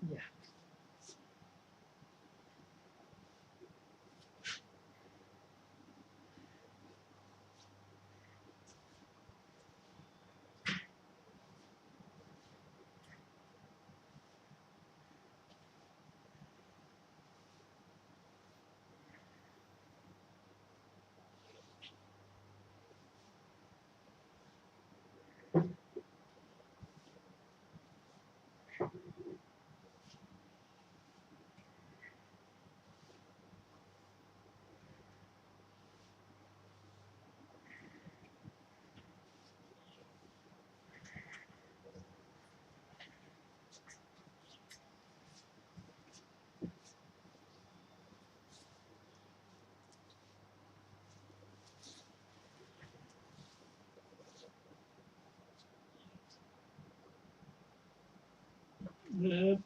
อย่าเลิฟ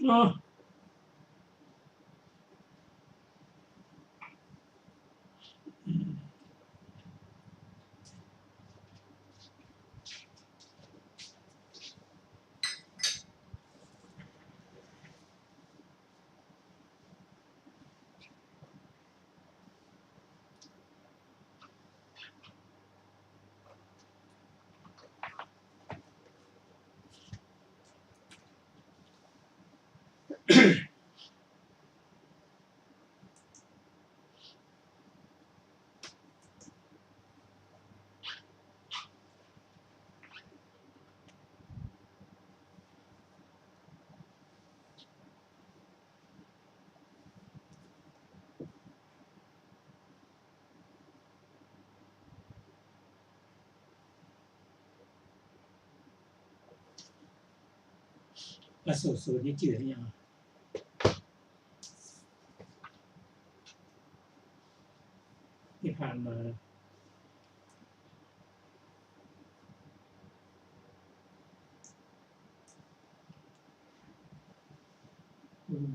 อ๋อประสูติสูตรนี้จืดหรือยังที่ผ่านมาอืม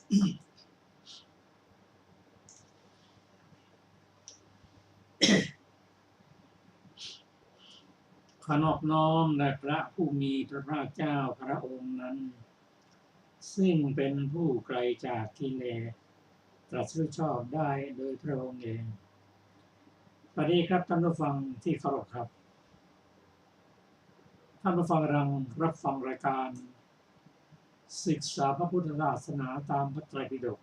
ขอนอบน้อมแด่พระผู้มีพระภาคเจ้าพระองค์นั้นซึ่งเป็นผู้ไกลจากกิเลสตรัสรู้ชอบได้โดยพระองค์เองสวัสดีครับท่านผู้ฟังที่เคารพครับท่านผู้ฟังกำลังรับฟังรายการศึกษาพระพุทธศาสนาตามพระไตรปิฎก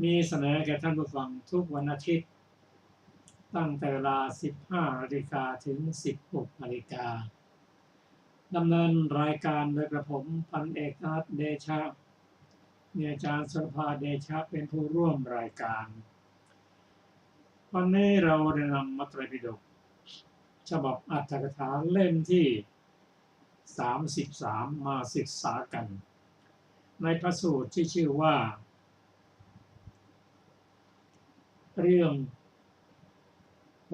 มีเสนอแก่ท่านผู้ฟังทุกวันอาทิตย์ตั้งแต่เวลา 15 นาฬิกาถึง 16 นาฬิกาดำเนินรายการโดยกระผมพันเอกนัทเดชะมีอาจารย์สุรภาเดชะเป็นผู้ร่วมรายการวันนี้เราได้นำพระไตรปิฎกฉบับอรรถกถาเล่มที่ 33 มาศึกษากันในพระสูตรที่ชื่อว่าเรื่องโพ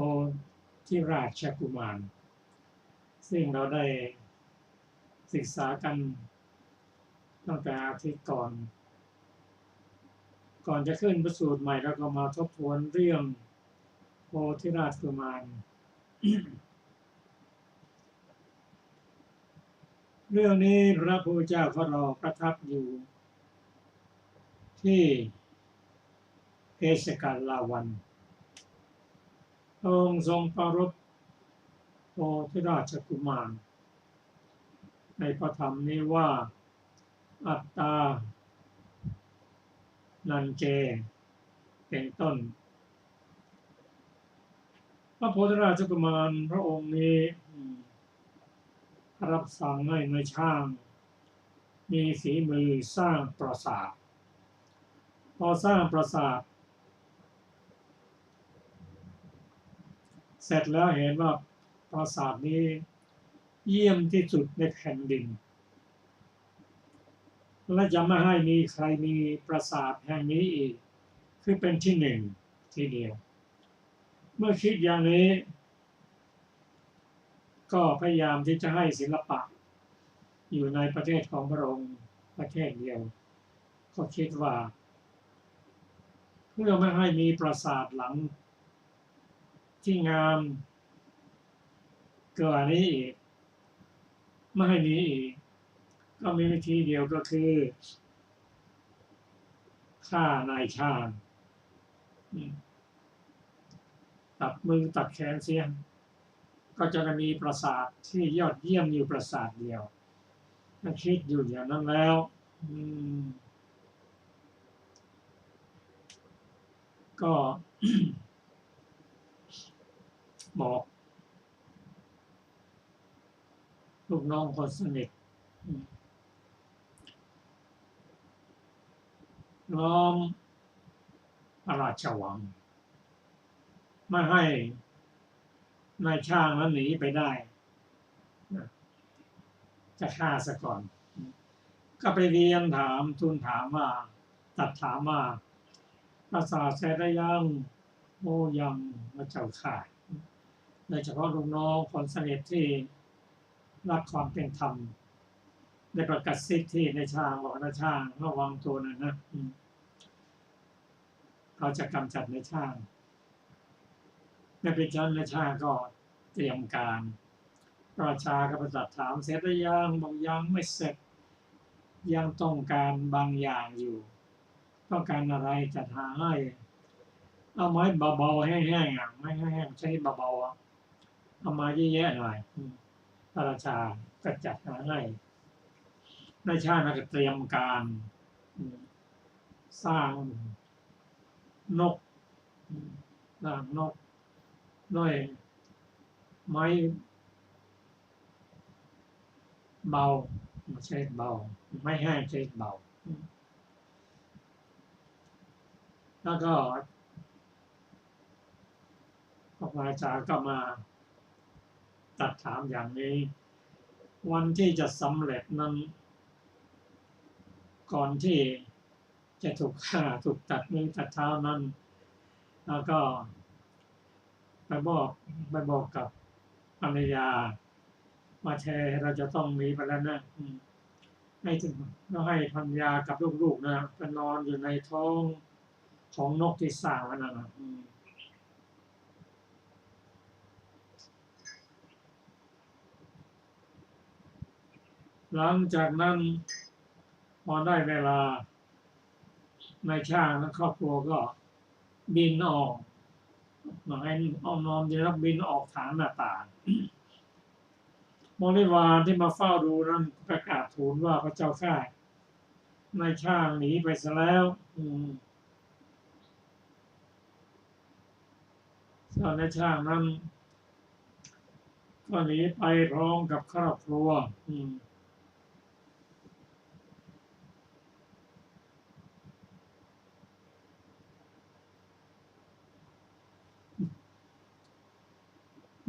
ธิราชกุมารซึ่งเราได้ศึกษากันตั้งแต่อาทิตย์ก่อนจะขึ้นพระสูตรใหม่เราก็มาทบทวนเรื่องโพธิราชกุมาร เรื่องนี้พระพุทธเจ้าของเราประทับอยู่ที่เกศกาลาวันองค์ทรงปรารภโพธิราชกุมารในพระธรรมนี้ว่าอัตตานันเจเป็นต้นพระโพธิราชกุมารพระองค์นี้รับสั่งให้นายช่างมีฝีมือสร้างปราสาทพอสร้างปราสาทเสร็จแล้วเห็นว่าปราสาทนี้เยี่ยมที่สุดในแผ่นดินและจะไม่ให้มีใครมีปราสาทแห่งนี้อีกคือเป็นที่หนึ่งทีเดียวเมื่อคิดอย่างนี้ก็พยายามที่จะให้ศิลปะอยู่ในประเทศของพระองค์ประเทศเดียวก็คิดว่าเพื่อไม่ให้มีปราสาทหลังที่งามเกินนี้อีกไม่ให้มีอีกก็มีวิธีเดียวก็คือฆ่านายช่างตัดมือตัดแขนเสียก็จะมีปราสาทที่ยอดเยี่ยมอยู่ปราสาทเดียวถ้าคิดอยู่อย่างนั้นแล้วก็ บอกลูกน้องคนสนิทล้อมพระราชวังไม่ให้นายช่างนั้นหนีไปได้จะฆ่าซะก่อนก็ไปเรียนถามทูลถามว่าตัดถามว่าปราสาทเสร็จหรือยังโอ้ยังพระเจ้าค่ะโดยเฉพาะลูกน้องคนสนิทที่รักความเป็นธรรมได้ประกาศสิทธิในช่างบอกนายช่างระวังตัวหน่อยนะเขาจะกำจัดนายช่างในเป็นชั้นนายช่างก็เตรียมการราชาก็ประจัดถามเสร็จหรือยังบอกยังไม่เสร็จยังต้องการบางอย่างอยู่ต้องการอะไรจัดหาให้เอาไม้เบาๆแห้งๆไม่แห้งๆใช้เบาๆเอามาเยอะๆหน่อยพระราชาก็จัดหาให้นายช่างก็เตรียมการสร้างนกด้วยไม้เบาไม่ใช่เบาไม่แห้งใช่เบาแล้วก็พระราชาก็มาตัดถามอย่างนี้วันที่จะสำเร็จนั้นก่อนที่จะถูกฆ่าถูกตัดมือตัดเท้านั้นแล้วก็ไปบอกกับภรรยามาแทเราจะต้องมีไปแล้วนะ ให้ถึงแล้วให้ภรรยากับลูกๆนะไปนอนอยู่ในท้องของนกที่สร้างมันนะหลังจากนั้นพอได้เวลานายช่างและครอบครัวก็บินออกหมายเอานอนจะรับบินออกทางหน้าต่างบริวารที่มาเฝ้าดูนั้นประกาศทูลว่าพระเจ้าข้านายช่างหนีไปซะแล้วส่วนนายช่างนั้นก็หนีไปพร้อมกับครอบครัว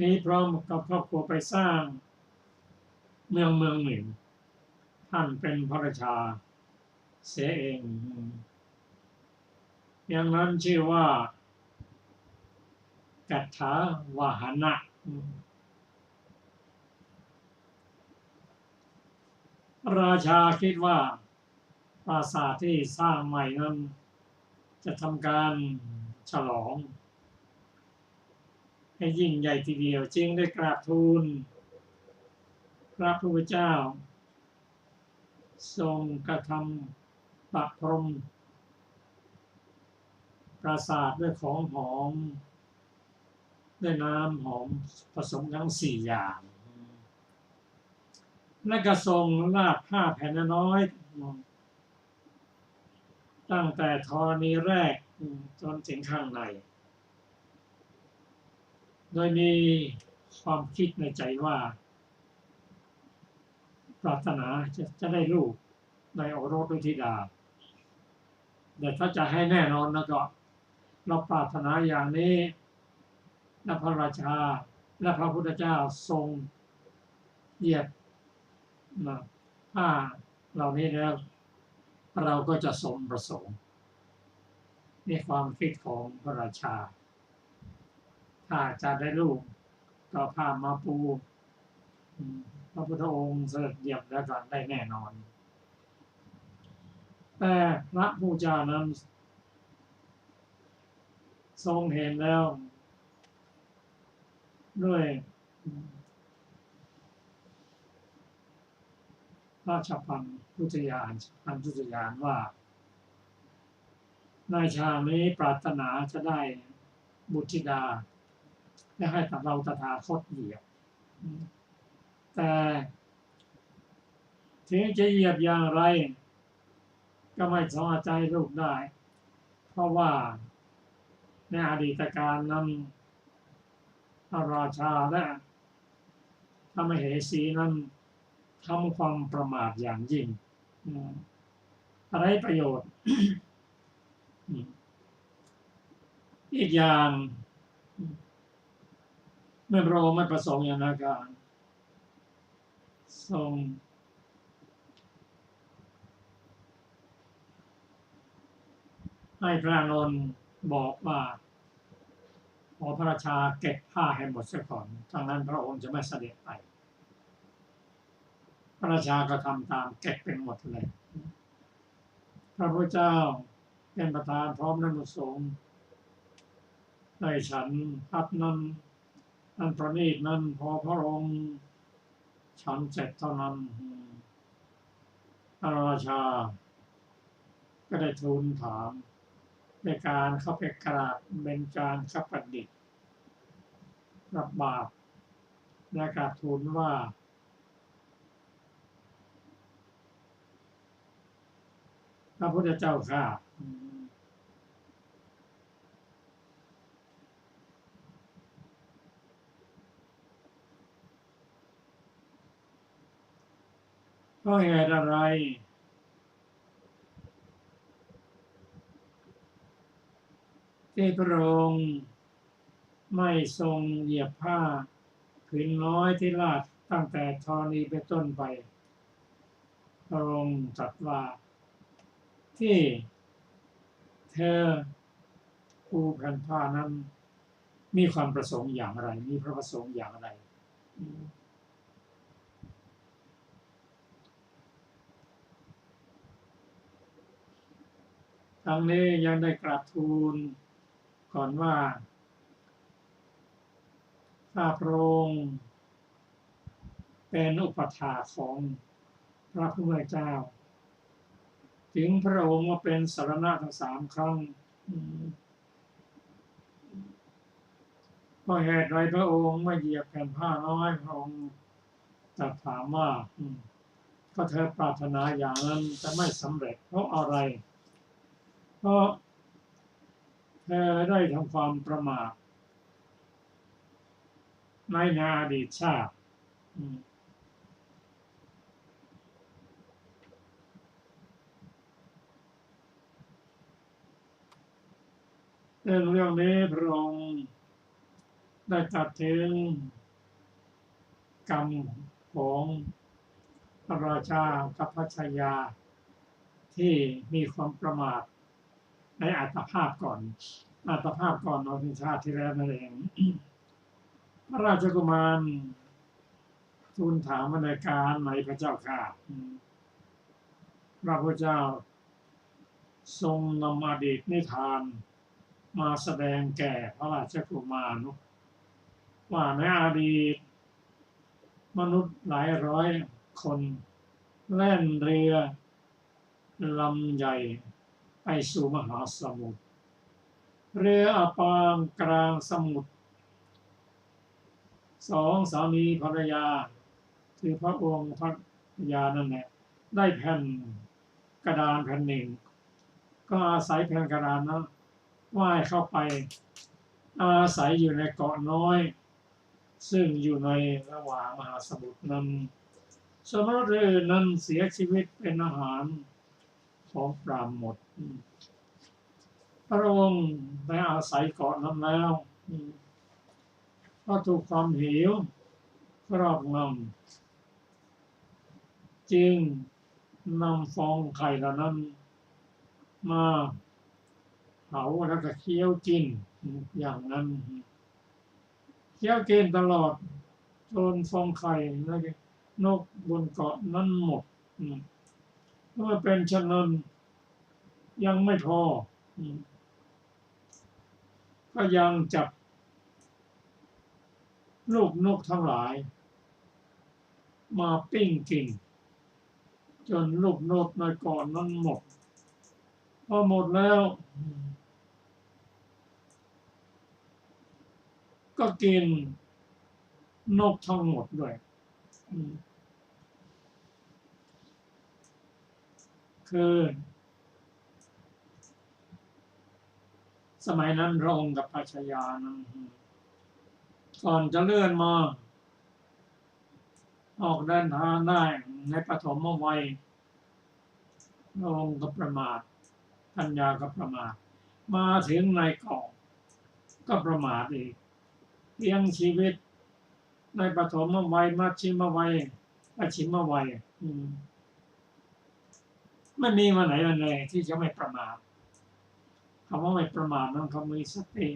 นี้พร้อมกับครอบครัวไปสร้างเมืองหนึ่งท่านเป็นพระราชาเสียเองอย่างนั้นชื่อว่ากัตถาวาหนะราชาคิดว่าปราสาทที่สร้างใหม่นั้นจะทำการฉลองให้ยิ่งใหญ่ทีเดียวจึงได้กราบทูลพระผู้เป็นเจ้าทรงกระทำประพรมปราสาทด้วยของหอมด้วยน้ำหอมผสมทั้ง4อย่างและก็ทรงลาดผ้าแผ่นน้อยตั้งแต่ธรณีแรกจนถึงข้างในโดยมีความคิดในใจว่าปรารถนาจะได้ลูกในโอรสธิดาแต่ถ้าจะให้แน่นอนแล้วก็เราปรารถนาอย่างนี้และพระราชาและพระพุทธเจ้าทรงเหยียบผ้าเหล่านี้แล้วเราก็จะสมประสงค์นี่ความคิดของพระราชาถ้าจะได้ลูกก็ผ้ามาปูพระพุทธองค์เสด็จเหยียบแล้วก็ได้แน่นอนแต่พระผู้เจ้านั้นทรงเห็นแล้วด้วยราชพันธุทยานว่านายชานี้ปรารถนาจะได้บุตรธิดาและให้กับเราตถาคตเหยียบแต่ถึงจะเหยียบอย่างไรก็ไม่สามารถใจลูกได้เพราะว่าในอดีตการนั้นพระราชาและพระมเหสีนั้นทำความประมาทอย่างยิ่งอะไรประโยชน์อีกอย่างเมื่อพระองค์ไม่ประสงค์อย่างนั้นการทรงให้พระนนท์บอกว่าขอพระราชาเก็บผ้าให้หมดเสียก่อนทั้งนั้นพระองค์จะไม่เสด็จไปพระราชาก็ทำตามเก็บเป็นหมดเลยพระพุทธเจ้าเป็นประธานพร้อมด้วยพระสงฆ์ได้ฉันพัดนั้นอันประณีตนั้นพอพระองค์ฉันเสร็จเท่านั้นพระราชาก็ได้ทูลถามในการเข้าไปกราบเบญจางคประดิษฐ์รับบาตรและกราบทูลว่าพระพุทธเจ้าข้าเพราะเหตุอะไรที่พระองค์ไม่ทรงเหยียบผ้าผืนน้อยที่ลาดตั้งแต่ธรณีเป็นต้นไปพระองค์ตรัสว่าที่เธอปูแผ่นผ้านั้นมีความประสงค์อย่างไรมีพระประสงค์อย่างไร ทั้งนี้ยังได้กราบทูลก่อนว่าข้าพระองค์เป็นอุปถากของพระผู้เป็นเจ้าถึงพระองค์ว่าเป็นสรณะทั้ง3 ครั้งเพราะเหตุใดพระองค์ไม่เหยียบแผ่นผ้าน้อยพระองค์ตรัสถามว่าก็เธอปรารถนาอย่างนั้นจะไม่สำเร็จเพราะอะไรเพราะเธอได้ทำความประมาทในอดีตชาติเรื่องนี้พระองค์ได้ตรัสถึงกรรมของพระราชากับพระชายาที่มีความประมาทในอัตภาพก่อนเราถึงชาติที่แล้วนั่นเองพระราชกุมารทูลถามในการไหนพระเจ้าค่ะพระพุทธเจ้าทรงนำอดีตนิทานมาแสดงแก่พระราชกุมารว่าในอดีตมนุษย์หลายร้อยคนแล่นเรือลำใหญ่ไปสู่มหาสมุทรเรืออับปางกลางสมุทร2 สามีภรรยาคือพระองค์พระยานั่นแหละได้แผ่นกระดานแผ่นหนึ่งก็อาศัยแผ่นกระดานนั้นว่ายเข้าไปอาศัยอยู่ในเกาะน้อยซึ่งอยู่ในระหว่างมหาสมุทรนั้นสมณะเรือนั้นเสียชีวิตเป็นอาหารของปรามหมดพระองค์ได้อาศัยเกาะนั้นแล้วก็ถูกความหิวครอบงำจึงนำฟองไข่เหล่านั้นมาเผาแล้วก็เคี้ยวกินอย่างนั้นเคี้ยวกินตลอดจนฟองไข่แล้วก็นกบนเกาะนั้นหมดเมื่อเป็นเช่นนั้นยังไม่พอก็ยังจับลูกนกทั้งหลายมาปิ้งกินจนลูกนกในเกาะนั้นหมดพอหมดแล้วก็กินนกทั้งหมดด้วยคือสมัยนั้นพระองค์กับพระชายานั้นก่อนจะเลื่อนมาออกเดินทางได้ในปฐมวัยพระองค์ก็ประมาทปัญญาก็ประมาทมาถึงในเกาะก็ประมาทอีกเลี้ยงชีวิตในปฐมวัยมัชชิมวัยปัจฉิมวัยไม่มีวันไหนเลยที่จะไม่ประมาทคำว่าไม่ประมาทนั้นเขามีสติ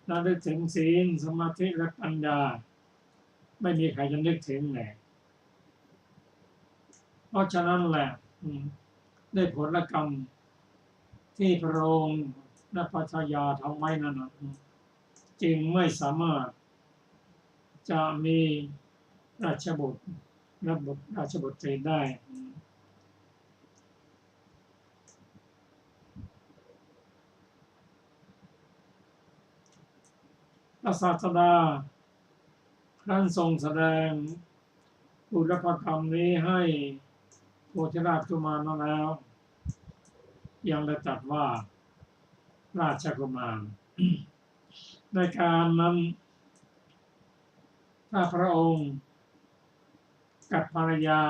เราได้ถึงศีลสมาธิและปัญญาไม่มีใครจะนึกถึงแหละเพราะฉะนั้นแหละได้ผลกรรมที่พระองค์และพระชายาทำไว้นั้นจึงไม่สามารถจะมีราชบุตรและบุตรราชบุตรีได้พระศาสดาครั้นทรงแสดงบุรพกรรมนี้ให้โพธิราชกุมารมาแล้วยังได้ตรัสว่าราชกุมารในการนั้นถ้าพระองค์กับภรรยา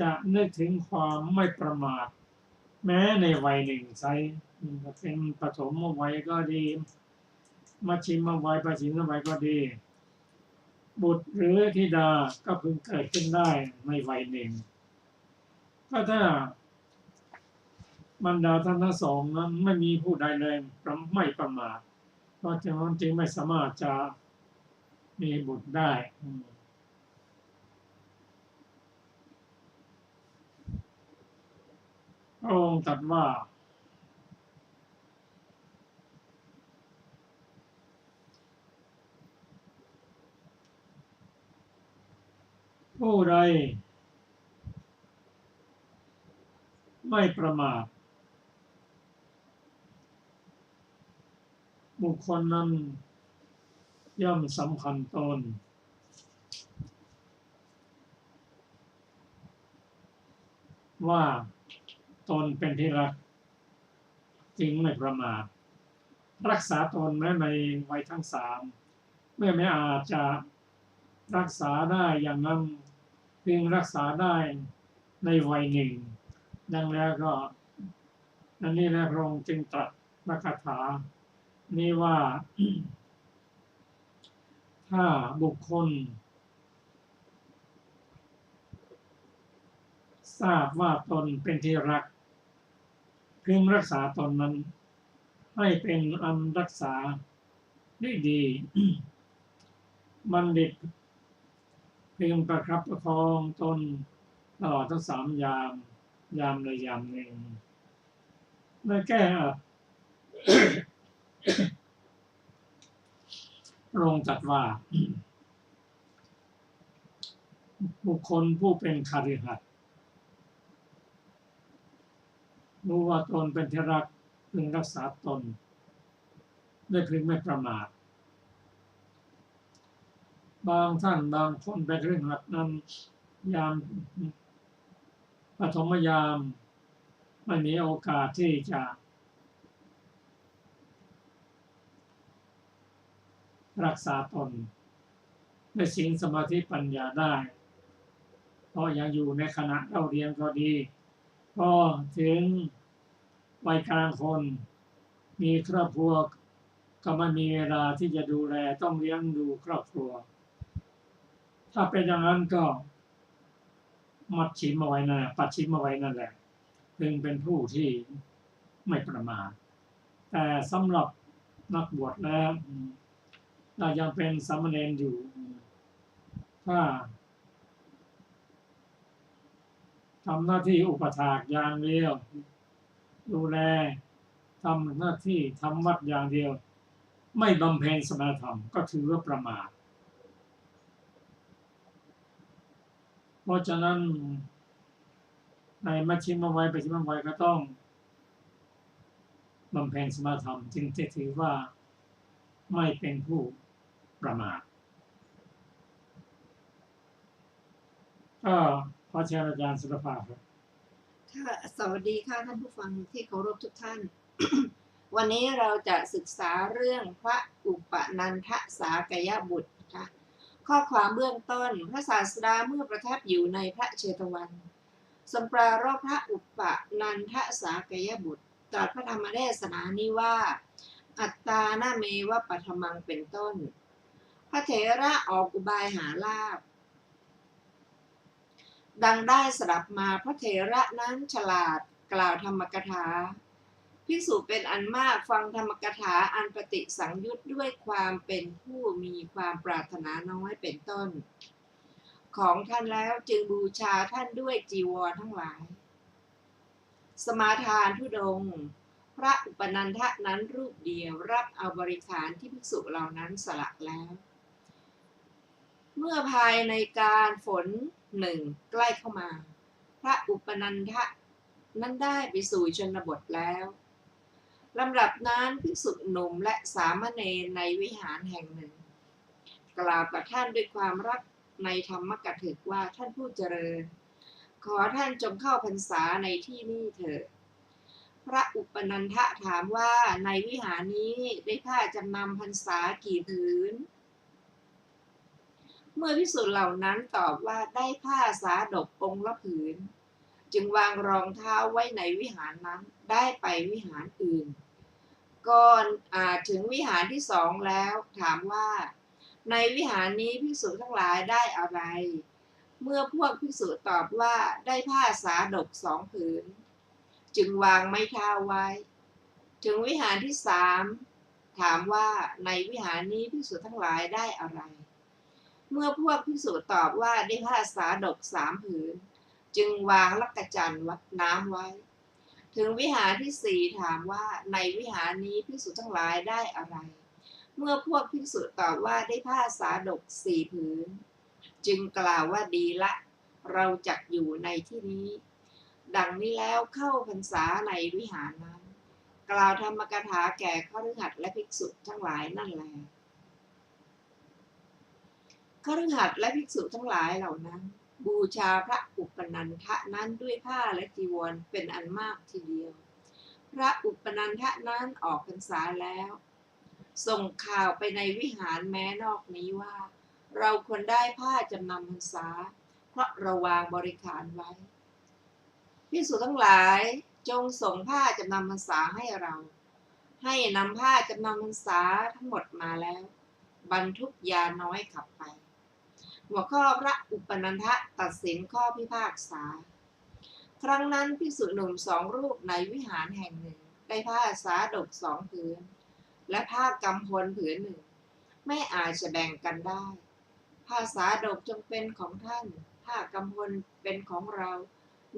จะนึกถึงความไม่ประมาทแม้ในวัยหนึ่งไซเป็นปฐมวัยก็ดีมัชชิมวัยปัจฉิมวัยก็ดีบุตรหรือธิดาก็พึงเกิดขึ้นได้ในวัยหนึ่งก็ถ้าบรรดาท่านทั้งสองนั้นไม่มีผู้ใดเลยไม่ประมาทเพราะฉะนั้นจึงไม่สามารถจะมีบุตรได้ พระองค์ตรัสว่าผู้ใดไม่ประมาทบุคคลนั้นย่อมสำคัญตนว่าตนเป็นที่รักจึงไม่ประมาทรักษาตนแม้ในวัยทั้งสามเมื่อไม่อาจจะรักษาได้อย่างนั้นเพียงรักษาได้ในวัยหนึ่งดังแล้วก็นั่นนี่แหละพระองค์จึงตรัสพระคาถานี้ว่า ถ้าบุคคลทราบว่าตนเป็นที่รักพึงรักษาตนนั้นให้เป็นอันรักษาได้ดี บัณฑิตพึงประคับประคองตนตลอดทั้งสามยามยามใดยามหนึ่งได้แก้อัด พระองค์ตรัสว่า บุคคลผู้เป็นคฤหัสถ์รู้ว่าตนเป็นที่รักพึงรักษาตนได้พึงไม่ประมาทบางท่านบางคนเป็นคฤหัสถ์นั้นยามปฐมยามไม่มีโอกาสที่จะรักษาตนด้วยศีลสมาธิปัญญาได้เพราะยังอยู่ในขณะเล่าเรียนก็ดีพอถึงวัยกลางคนมีครอบครัวก็ไม่มีเวลาที่จะดูแลต้องเลี้ยงดูครอบครัวถ้าเป็นอย่างนั้นก็มัดชิมเอาไว้นั่นแหละปัดชิมเอาไว้นั่นแหละพึงเป็นผู้ที่ไม่ประมาทแต่สำหรับนักบวชแล้วเรายังเป็นสามเณรอยู่ถ้าทำหน้าที่อุปถากอย่างเดียวดูแลทำหน้าที่ทำวัดอย่างเดียวไม่บำเพ็ญสมณธรรมก็ถือว่าประมาทเพราะฉะนั้นในมัชฌิมวัยปัจฉิมวัยก็ต้องบำเพ็ญสมณธรรมจึงจะถือว่าไม่เป็นผู้ประมาทก็ขอเชิญอาจารย์สุรภาครับค่ะสวัสดีค่ะท่านผู้ฟังที่เคารพทุกท่าน วันนี้เราจะศึกษาเรื่องพระอุปนันทสากยบุตรค่ะข้อความเบื้องต้นพระศาสดาเมื่อประทับอยู่ในพระเชตวันทรงปรารภพระอุปนันทสากยบุตรตรัสพระธรรมเทศนานี้ว่าอัตตานาเมวะปัทมังเป็นต้นพระเถระออกอุบายหาลาภดังได้สดับมาพระเถระนั้นฉลาดกล่าวธรรมกถาภิกษุเป็นอันมากฟังธรรมกถาอันปฏิสังยุตด้วยความเป็นผู้มีความปรารถนาน้อยเป็นต้นของท่านแล้วจึงบูชาท่านด้วยจีวรทั้งหลายสมาทานธุดงค์พระอุปนันทะนั้นรูปเดียวรับเอาบริขารที่ภิกษุเหล่านั้นสละแล้วเมื่อภายในการฝนหนึ่งใกล้เข้ามาพระอุปนันทะนั้นได้ไปสู่ชนบทแล้วลำดับนั้นภิกษุหนุ่มและสามเณรในวิหารแห่งหนึ่งกล่าวกับท่านด้วยความรักในธรรมกถึกว่าท่านผู้เจริญขอท่านจงเข้าพรรษาในที่นี้เถิดพระอุปนันทะถามว่าในวิหารนี้ได้ผ้าจำนำพรรษากี่ผืนเมื่อภิกษุเหล่านั้นตอบว่าได้ผ้าสาดกองค์ละผืนจึงวางรองเท้าไว้ในวิหารนั้นได้ไปวิหารอื่นก่อนถึงวิหารที่สองแล้วถามว่าในวิหารนี้ภิกษุทั้งหลายได้อะไรเมื่อพวกภิกษุตอบว่าได้ผ้าสาดกสองผืนจึงวางไม้เท้าไว้ถึงวิหารที่สามถามว่าในวิหารนี้ภิกษุทั้งหลายได้อะไรเมื่อพวกภิกษุตอบว่าได้ผ้าสาดกสามผืนจึงวางลักจันทร์น้ำไว้ ถึงวิหารที่สี่ถามว่าในวิหารนี้ภิกษุทั้งหลายได้อะไร เมื่อพวกภิกษุตอบว่าได้ผ้าสาดก4 ผืนจึงกล่าวว่าดีละเราจักอยู่ในที่นี้ ดังนี้แล้วเข้าพรรษาในวิหารนั้น กล่าวธรรมกถาแก่คฤหัสถ์และภิกษุทั้งหลายนั่นแลคฤหัสถ์และภิกษุทั้งหลายเหล่านั้น บูชาพระอุปนันทะนั้นด้วยผ้าและจีวรเป็นอันมากทีเดียว พระอุปนันทะนั้นออกพรรษาแล้วส่งข่าวไปในวิหารแม้นอกนี้ว่า เราควรได้ผ้าจำนำพรรษาเพราะเราวางบริขารไว้ภิกษุทั้งหลายจงส่งผ้าจำนำพรรษาให้เรา ให้นำผ้าจำนำพรรษาทั้งหมดมาแล้วบรรทุกยาน้อยขับไปหัวข้อพระอุปนันทะตัดสินข้อพิพากษาครั้งนั้นภิกษุหนุ่ม2 รูปในวิหารแห่งหนึ่งได้ผ้าสาดก2 ผืนและผ้ากำพลผืนหนึ่งไม่อาจจะแบ่งกันได้ผ้าสาดกจงเป็นของท่านผ้ากำพลเป็นของเรา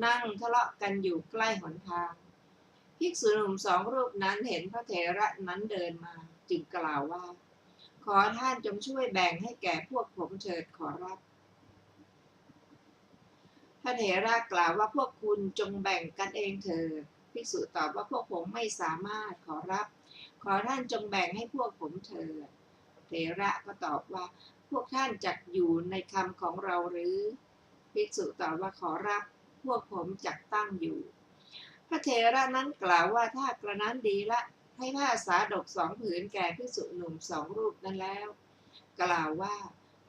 นั่งทะเลาะกันอยู่ใกล้หนทางภิกษุหนุ่ม2 รูปนั้นเห็นพระเถระนั้นเดินมาจึงกล่าวว่าขอท่านจงช่วยแบ่งให้แก่พวกผมเถิดขอรับพระเถระกล่าวว่าพวกคุณจงแบ่งกันเองเถิดภิกษุตอบว่าพวกผมไม่สามารถขอรับขอท่านจงแบ่งให้พวกผมเถิดเถระก็ตอบว่าพวกท่านจักอยู่ในคำของเราหรือภิกษุตอบว่าขอรับพวกผมจักตั้งอยู่พระเถระนั้นกล่าวว่าถ้ากระนั้นดีละให้ผ้าสาดก2 ผืนแก่ภิกษุหนุ่ม2 รูปนั้นแล้วกล่าวว่า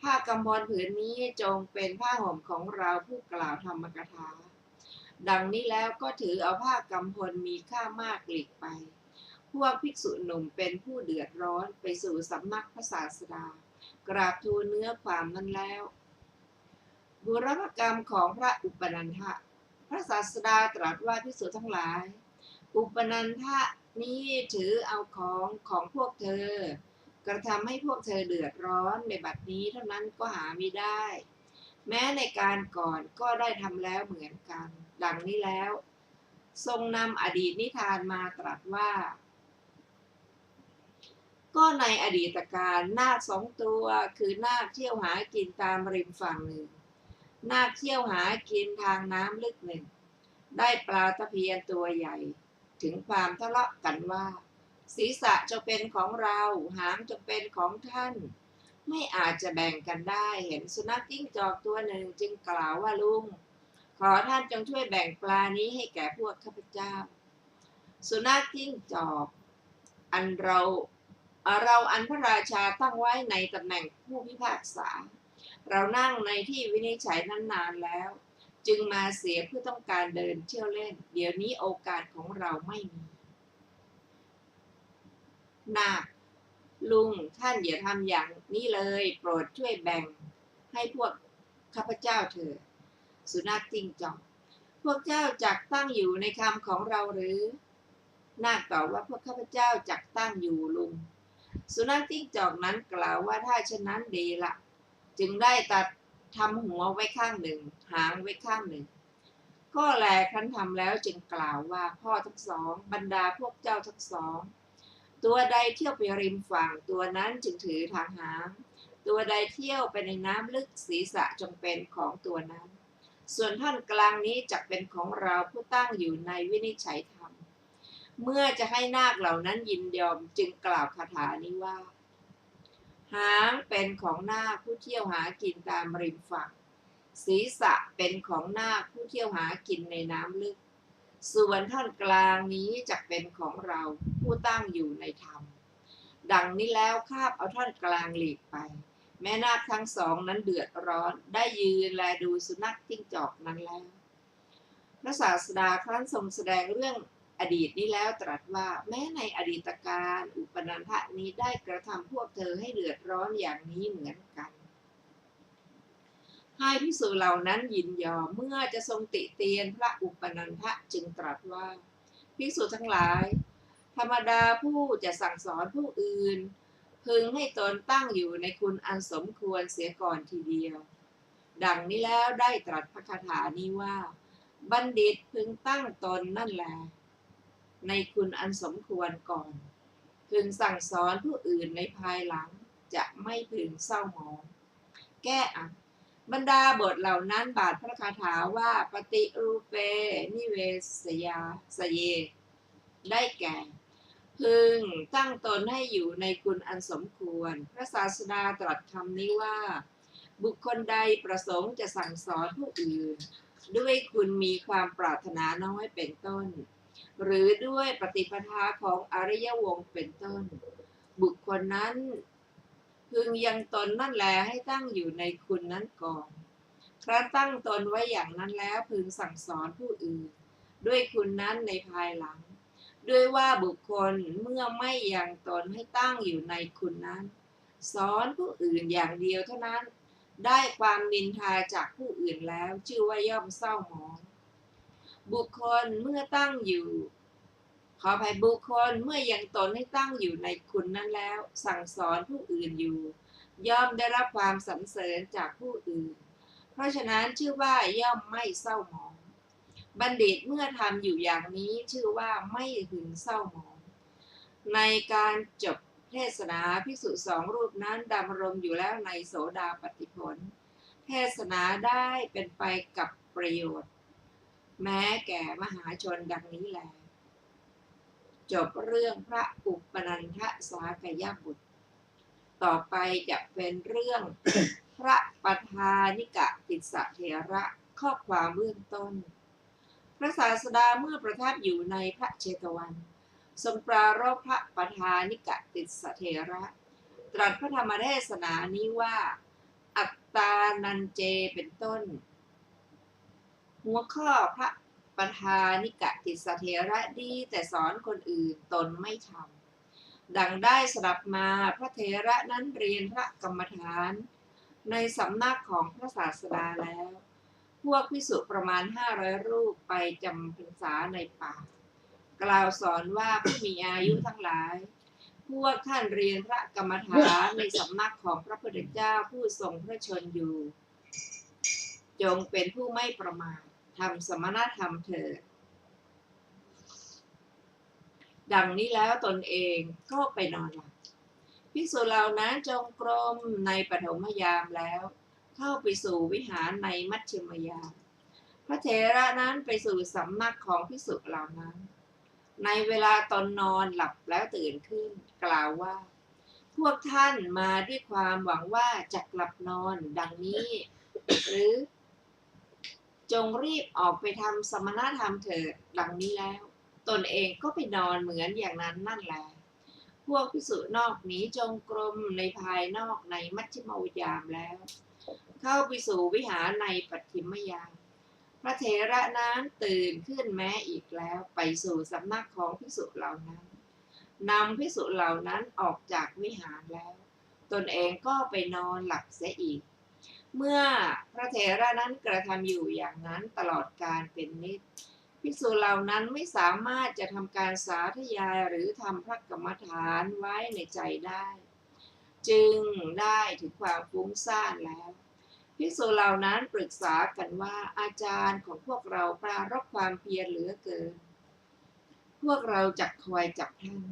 ผ้ากำพลผืนนี้จงเป็นผ้าห่มของเราผู้กล่าวธรรมกถาดังนี้แล้วก็ถือเอาผ้ากำพลมีค่ามากหลีกไปพวกภิกษุหนุ่มเป็นผู้เดือดร้อนไปสู่สำนักพระศาสดากราบทูลเนื้อความนั้นแล้วบุรพกรรมของพระอุปนันทะพระศาสดาตรัสว่าภิกษุทั้งหลายอุปนันทะนี้ถือเอาของพวกเธอกระทำให้พวกเธอเดือดร้อนในบัดนี้เท่านั้นก็หาไม่ได้แม้ในการก่อนก็ได้ทำแล้วเหมือนกันดังนี้แล้วทรงนำอดีตนิทานมาตรัสว่าก็ในอดีตการนาค2 ตัวคือนาคเที่ยวหากินตามริมฝั่งหนึ่งนาคเที่ยวหากินทางน้ำลึกหนึ่งได้ปลาตะเพียนตัวใหญ่ถึงความทะเลาะกันว่าศีรษะจะเป็นของเราหางจะเป็นของท่านไม่อาจจะแบ่งกันได้เห็นสุนัขจิ้งจอกตัวหนึ่งจึงกล่าวว่าลุงขอท่านจงช่วยแบ่งปลานี้ให้แก่พวกข้าพเจ้าสุนัขจิ้งจอกอันเราอันพระราชาตั้งไว้ในตำแหน่งผู้พิพากษาเรานั่งในที่วินิจฉัยนั้นนานแล้วจึงมาเสียเพื่อต้องการเดินเที่ยวเล่นเดี๋ยวนี้โอกาสของเราไม่มีนาคลุงท่านอย่าทำอย่างนี้เลยโปรดช่วยแบ่งให้พวกข้าพเจ้าเถิดสุนัขจิ้งจอกพวกเจ้าจักตั้งอยู่ในคำของเราหรือนาคตอบว่าพวกข้าพเจ้าจักตั้งอยู่ลุงสุนัขจิ้งจอกนั้นกล่าวว่าถ้าฉะนั้นดีละจึงได้ตัดทำหัวไว้ข้างหนึ่งหางไว้ข้างหนึ่งก็แลครั้นทำแล้วจึงกล่าวว่าพ่อทั้งสองบรรดาพวกเจ้าทั้งสองตัวใดเที่ยวไปริมฝั่งตัวนั้นจึงถือทางหางตัวใดเที่ยวไปในน้ำลึกศีรษะจงเป็นของตัวนั้นส่วนท่อนกลางนี้จักเป็นของเราผู้ตั้งอยู่ในวินิจฉัยธรรมเมื่อจะให้นาคเหล่านั้นยินยอมจึงกล่าวคาถานี้ว่าหางเป็นของนาคผู้เที่ยวหากินตามริมฝั่งศีรษะเป็นของนาคผู้เที่ยวหากินในน้ำลึกส่วนท่อนกลางนี้จักเป็นของเราผู้ตั้งอยู่ในธรรมดังนี้แล้วคาบเอาท่อนกลางหลีกไปแม่นาคทั้งสองนั้นเดือดร้อนได้ยืนแลดูสุนัขจิ้งจอกนั้นแล้วพระศาสดาครั้นทรงแสดงเรื่องอดีตนี้แล้วตรัสว่าแม้ในอดีตการอุปนันทะนี้ได้กระทำพวกเธอให้เดือดร้อนอย่างนี้เหมือนกันให้ภิกษุเหล่านั้นยินยอมเมื่อจะทรงติเตียนพระอุปนันทะจึงตรัสว่าภิกษุทั้งหลายธรรมดาผู้จะสั่งสอนผู้อื่นพึงให้ตนตั้งอยู่ในคุณอันสมควรเสียก่อนทีเดียวดังนี้แล้วได้ตรัสพระคาถานี้ว่าบัณฑิตพึงตั้งตนนั่นแล ในคุณอันสมควรก่อนพึงสั่งสอนผู้อื่นในภายหลังจะไม่พึงเศร้าหมองแก้อ่ะบรรดาบทเหล่านั้นบาทพระคาถาว่าปฏิรูเปนิเวสยาสเยได้แก่พึงตั้งตนให้อยู่ในคุณอันสมควรพระศาสดาตรัสคำนี้ว่าบุคคลใดประสงค์จะสั่งสอนผู้อื่นด้วยคุณมีความปรารถนาน้อยเป็นต้นหรือด้วยปฏิปทาของอริยวงศ์เป็นต้นบุคคลนั้นพึงยังตนนั่นแลให้ตั้งอยู่ในคุณนั้นก่อนครั้นตั้งตนไว้อย่างนั้นแล้วพึงสั่งสอนผู้อื่นด้วยคุณนั้นในภายหลังด้วยว่าบุคคลเมื่อไม่ยังตนให้ตั้งอยู่ในคุณนั้นสอนผู้อื่นอย่างเดียวเท่านั้นได้ความนินทาจากผู้อื่นแล้วชื่อว่าย่อมเศร้าหมองบุคคลเมื่อตั้งอยู่ขออภัยบุคคลเมื่อยังตนให้ตั้งอยู่ในคุณนั้นแล้วสั่งสอนผู้อื่นอยู่ย่อมได้รับความสรรเสริญจากผู้อื่นเพราะฉะนั้นชื่อว่าย่อมไม่เศร้าหมองบัณฑิตเมื่อทำอยู่อย่างนี้ชื่อว่าไม่ถึงเศร้าหมองในการจบเทศนาภิกษุสองรูปนั้นดำรงอยู่แล้วในโสดาปัตติผลเทศนาได้เป็นไปกับประโยชน์แม้แก่มหาชนดังนี้แลจบเรื่องพระอุปนันทสากยบุตรต่อไปจะเป็นเรื่อง พระปทานิกะติสสะเถระข้อความเบื้องต้นพระศาสดาเมื่อประทับอยู่ในพระเชตวันทรงปรารภพระปทานิกะติสสะเถระตรัสพระธรรมเทศนานี้ว่าอัตตานันเจเป็นต้นหัวข้อพระปทานิกะติสสะเถระดีแต่สอนคนอื่นตนไม่ทำดังได้สดับมาพระเถระนั้นเรียนพระกรรมฐานในสำนักของพระศาสดาแล้วพวกภิกษุประมาณ500รูปไปจำพรรษาในป่ากล่าวสอนว่าผู้มีอายุทั้งหลายพวกท่านเรียนพระกรรมฐานในสำนักของพระพุทธเจ้าผู้ทรงพระชนอยู่จงเป็นผู้ไม่ประมาททำสมณธรรมเถิดดังนี้แล้วตนเองก็ไปนอนหลับภิกษุเหล่านั้นจงกรมในปฐมยามแล้วเข้าไปสู่วิหารในมัชฌิมยามพระเถระนั้นไปสู่สำนักของภิกษุเหล่านั้นในเวลาตนนอนหลับแล้วตื่นขึ้นกล่าวว่าพวกท่านมาด้วยความหวังว่าจะกลับนอนดังนี้หรือจงรีบออกไปทำสมณธรรมเถิดดังนี้แล้วตนเองก็ไปนอนเหมือนอย่างนั้นนั่นแหละพวกภิกษุนอกนี้จงกรมในภายนอกในมัชฌิมยามแล้วเข้าไปสู่วิหารในปัจฉิมยามพระเถระนั้นตื่นขึ้นแม้อีกแล้วไปสู่สำนักของภิกษุเหล่านั้นนำภิกษุเหล่านั้นออกจากวิหารแล้วตนเองก็ไปนอนหลับเสียอีกเมื่อพระเถระนั้นกระทำอยู่อย่างนั้นตลอดกาลเป็นนิจภิกษุเหล่านั้นไม่สามารถจะทำการสาธยายหรือทำพระกรรมฐานไว้ในใจได้จึงได้ถึงความฟุ้งซ่านแล้วภิกษุเหล่านั้นปรึกษากันว่าอาจารย์ของพวกเราปรารภความเพียรเหลือเกินพวกเราจักคอยจับท่าน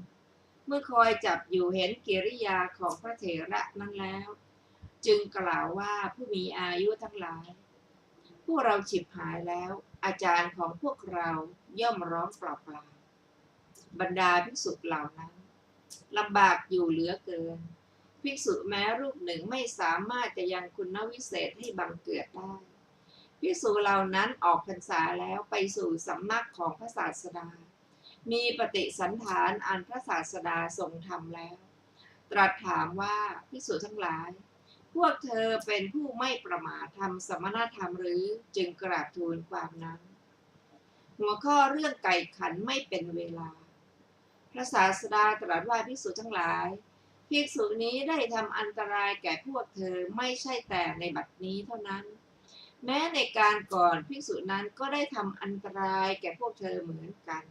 เมื่อคอยจับอยู่เห็นกิริยาของพระเถระนั้นแล้วจึงกล่าวว่าผู้มีอายุทั้งหลายพวกเราฉิบหายแล้วอาจารย์ของพวกเราย่อมร้องเปล่าๆบรรดาภิกษุเหล่านั้นลำบากอยู่เหลือเกินภิกษุแม้รูปหนึ่งไม่สามารถจะยังคุณวิเศษให้บังเกิดได้ภิกษุเหล่านั้นออกพรรษาแล้วไปสู่สำนักของพระศาสดามีปฏิสันถานอันพระศาสดาทรงทำแล้วตรัสถามว่าภิกษุทั้งหลายพวกเธอเป็นผู้ไม่ประมาททำสมณธรรมหรือจึงกราบทูลความนั้นหัวข้อเรื่องไก่ขันไม่เป็นเวลาพระศาสดาตรัสว่าภิกษุทั้งหลายภิกษุนี้ได้ทำอันตรายแก่พวกเธอไม่ใช่แต่ในบัดนี้เท่านั้นแม้ในการก่อนภิกษุนั้นก็ได้ทำอันตรายแก่พวกเธอเหมือนกัน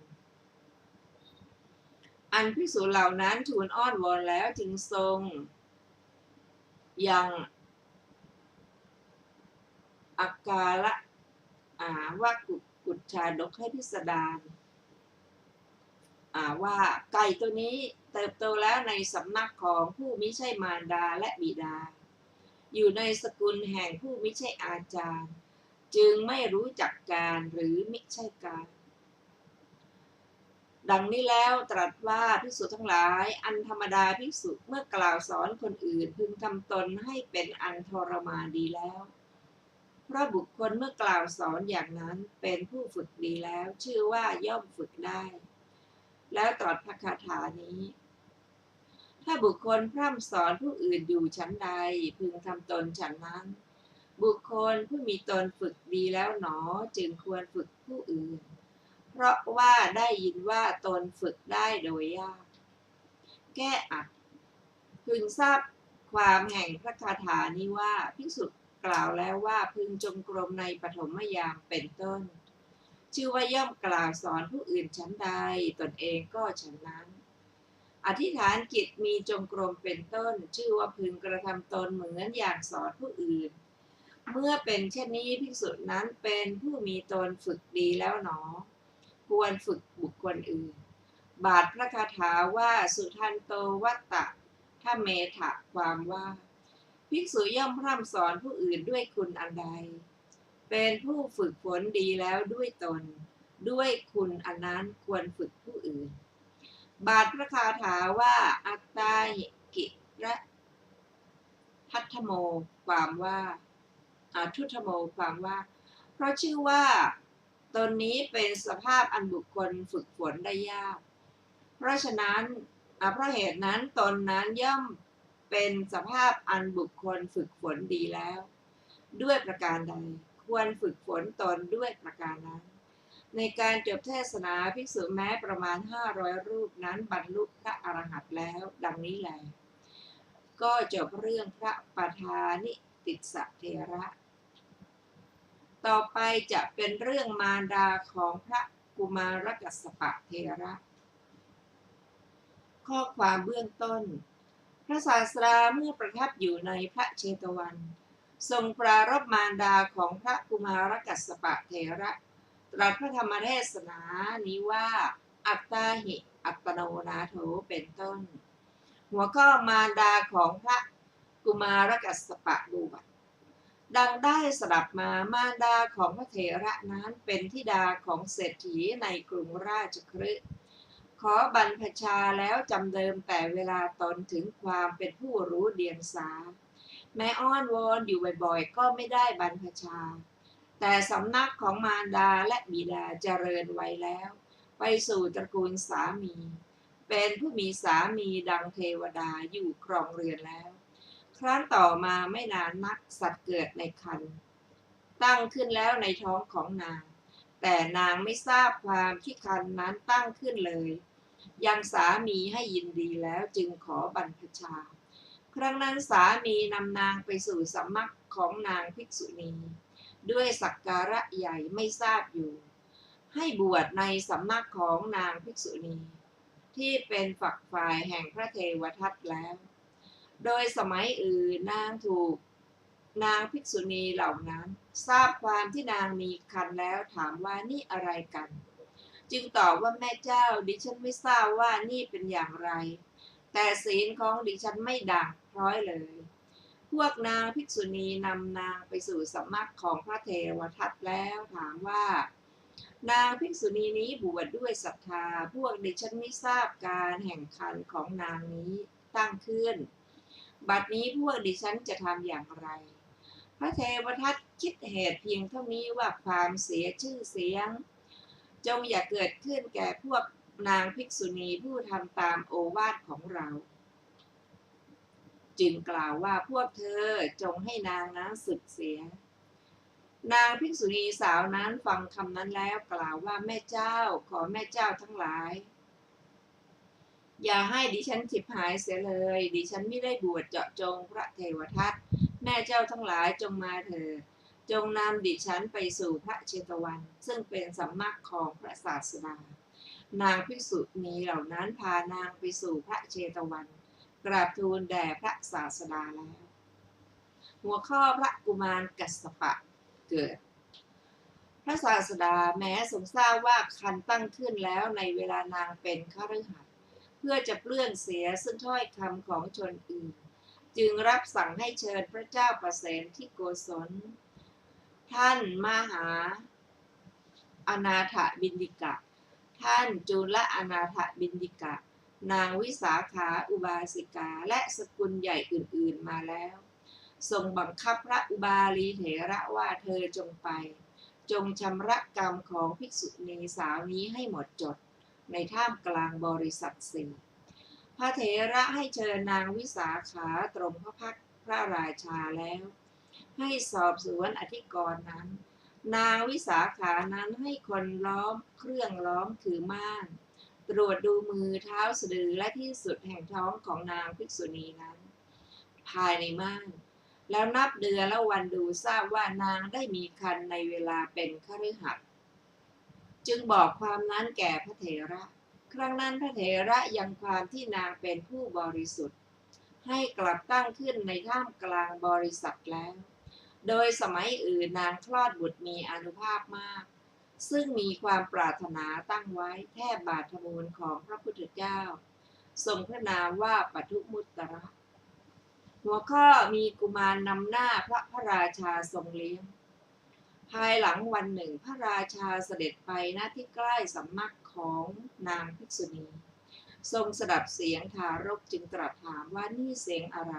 อันภิกษุเหล่านั้นทูลอ้อนวอนแล้วจึงทรงยังอากาละว่ากุจชาดกให้พิสดาร ว่าไก่ตัวนี้เติบโตแล้วในสำนักของผู้มิใช่มารดาและบิดาอยู่ในสกุลแห่งผู้มิใช่อาจารย์จึงไม่รู้จักการหรือมิใช่การดังนี้แล้วตรัสว่าภิกษุทั้งหลายอันธรรมดาภิกษุเมื่อกล่าวสอนคนอื่นพึงทำตนให้เป็นอันทรมานดีแล้วเพราะบุคคลเมื่อกล่าวสอนอย่างนั้นเป็นผู้ฝึกดีแล้วชื่อว่าย่อมฝึกได้แล้วตรัสพระคาถานี้ถ้าบุคคลพร่ำสอนผู้อื่นอยู่ชั้นใดพึงทำตนฉันนั้นบุคคลผู้มีตนฝึกดีแล้วหนอจึงควรฝึกผู้อื่นเพราะว่าได้ยินว่าตนฝึกได้โดยยากแก้อัดพึงทราบความแห่งพระคาถานี้ว่าภิกษุกล่าวแล้วว่าพึงจงกรมในปฐมยามเป็นต้นชื่อว่าย่อมกล่าวสอนผู้อื่นชั้นใดตนเองก็ฉันนั้นอธิษฐานจิตมีจงกรมเป็นต้นชื่อว่าพึงกระทำตนเหมือนอย่างสอนผู้อื่นเมื่อเป็นเช่นนี้ภิกษุนั้นเป็นผู้มีตนฝึกดีแล้วหนอควรฝึกบุคคลอื่นบาทพระคาถาว่าสุทันโตวัตตะทะเมถะความว่าภิกษุย่อมพร่ำสอนผู้อื่นด้วยคุณอันใดเป็นผู้ฝึกฝนดีแล้วด้วยตนด้วยคุณอันนั้นควรฝึกผู้อื่นบาทพระคาถาว่าอัตตาหิกิระทัตถโมความว่าทุตถโมความว่าเพราะชื่อว่าตนนี้เป็นสภาพอันบุคคลฝึกฝนได้ยากเพราะฉะนั้นเพราะเหตุนั้นตนนั้นย่อมเป็นสภาพอันบุคคลฝึกฝนดีแล้วด้วยประการใดควรฝึกฝนตนด้วยประการนั้นในการจบเทศนาภิกษุแม้ประมาณ500รูปนั้นบรรลุพระอรหันต์แล้วดังนี้แลก็จบเรื่องพระปทานิติสเถระต่อไปจะเป็นเรื่องมารดาของพระกุมารกัสสปะเถระข้อความเบื้องต้นพระศาสดาเมื่อประทับอยู่ในพระเชตวันทรงปรารภมารดาของพระกุมารกัสสปะเถระตรัสพระธรรมเทศนานี้ว่าอัตตาหิอัตโนนาโถเป็นต้นหัวข้อมารดาของพระกุมารกัสสปะบูบัติดังได้สดับมามารดาของพระเถระนั้นเป็นธิดาของเศรษฐีในกรุงราชคฤห์ขอบรรพชาแล้วจำเดิมแต่เวลาตนถึงความเป็นผู้รู้เดียงสาแม้อ้อนวอนอยู่บ่อยๆก็ไม่ได้บรรพชาแต่สำนักของมารดาและบิดาเจริญไว้แล้วไปสู่ตระกูลสามีเป็นผู้มีสามีดังเทวดาอยู่ครองเรือนแล้วครั้นต่อมาไม่นานนักสัตว์เกิดในครรภ์ตั้งขึ้นแล้วในท้องของนางแต่นางไม่ทราบความที่ครรภ์นั้นตั้งขึ้นเลยยังสามีให้ยินดีแล้วจึงขอบรรพชาครั้งนั้นสามีนำนางไปสู่สำนักของนางภิกษุณีด้วยสักการะใหญ่ไม่ทราบอยู่ให้บวชในสำนักของนางภิกษุณีที่เป็นฝักฝ่ายแห่งพระเทวทัตแล้วโดยสมัยอื่นนางถูกนางภิกษุณีเหล่านั้นทราบความที่นางมีครรภ์แล้วถามว่านี่อะไรกันจึงตอบว่าแม่เจ้าดิฉันไม่ทราบว่านี่เป็นอย่างไรแต่ศีลของดิฉันไม่ด่างพร้อยเลยพวกนางภิกษุณีนำนางไปสู่สำนักของพระเทวทัตแล้วถามว่านางภิกษุณีนี้บวชด้วยศรัทธาพวกดิฉันไม่ทราบการแห่งครรภ์ของนางนี้ตั้งขึ้นบัดนี้พวกดิฉันจะทำอย่างไรพระเทวทัตคิดเหตุเพียงเท่านี้ว่าความเสียชื่อเสียงจงอย่าเกิดขึ้นแก่พวกนางภิกษุณีผู้ทำตามโอวาทของเราจึงกล่าวว่าพวกเธอจงให้นางนั้นสึกเสียนางภิกษุณีสาวนั้นฟังคำนั้นแล้วกล่าวว่าแม่เจ้าขอแม่เจ้าทั้งหลายอย่าให้ดิฉันฉิบหายเสียเลยดิฉันไม่ได้บวชเจาะจงพระเทวทัตแม่เจ้าทั้งหลายจงมาเถิดจงนำดิฉันไปสู่พระเชตวันซึ่งเป็นสำนักของพระศาสดานางภิกษุณีเหล่านั้นพานางไปสู่พระเชตวันกราบทูลแด่พระศาสดาแล้วหัวข้อพระกุมารกัสสปะเกิด พระศาสดาแม้ทรงทราบว่าคันตั้งขึ้นแล้วในเวลานางเป็นคฤหัสถ์เพื่อจะเปลื้องเสียซึ่งถ้อยคำของชนอื่นจึงรับสั่งให้เชิญพระเจ้าประเสนที่โกศลท่านมหาอนาถบิณฑิกะท่านจุลอนาถบิณฑิกะนางวิสาขาอุบาสิกาและสกุลใหญ่อื่นๆมาแล้วทรงบังคับพระอุบาลีเถระว่าเธอจงไปจงชำระกรรมของภิกษุณีสาวนี้ให้หมดจดในท่ามกลางบริษัทสี่พระเถระให้เชิญนางวิสาขาตรงพระพักตร์พระราชาแล้วให้สอบสวนอธิกรณ์นั้นนางวิสาขานั้นให้คนล้อมเครื่องล้อมคือม่านตรวจดูมือเท้าสะดือและที่สุดแห่งท้องของนางภิกษุณีนั้นภายในม่านแล้วนับเดือนและวันดูทราบว่านางได้มีครรภ์ในเวลาเป็นคฤหัสถ์จึงบอกความนั้นแก่พระเถระครั้งนั้นพระเถระยังความที่นางเป็นผู้บริสุทธิ์ให้กลับตั้งขึ้นในท่ามกลางบริษัทแล้วโดยสมัยอื่นนางคลอดบุตรมีอานุภาพมากซึ่งมีความปรารถนาตั้งไว้แทบบาทมูลของพระพุทธเจ้าทรงพระนามว่าปทุมุตตระ หัวข้อมีกุมารนำหน้าพระราชาทรงเลี้ยงภายหลังวันหนึ่งพระราชาเสด็จไปณที่ใกล้สำนักของนางภิกษุณีทรงสดับเสียงทารกจึงตรัสถามว่านี่เสียงอะไร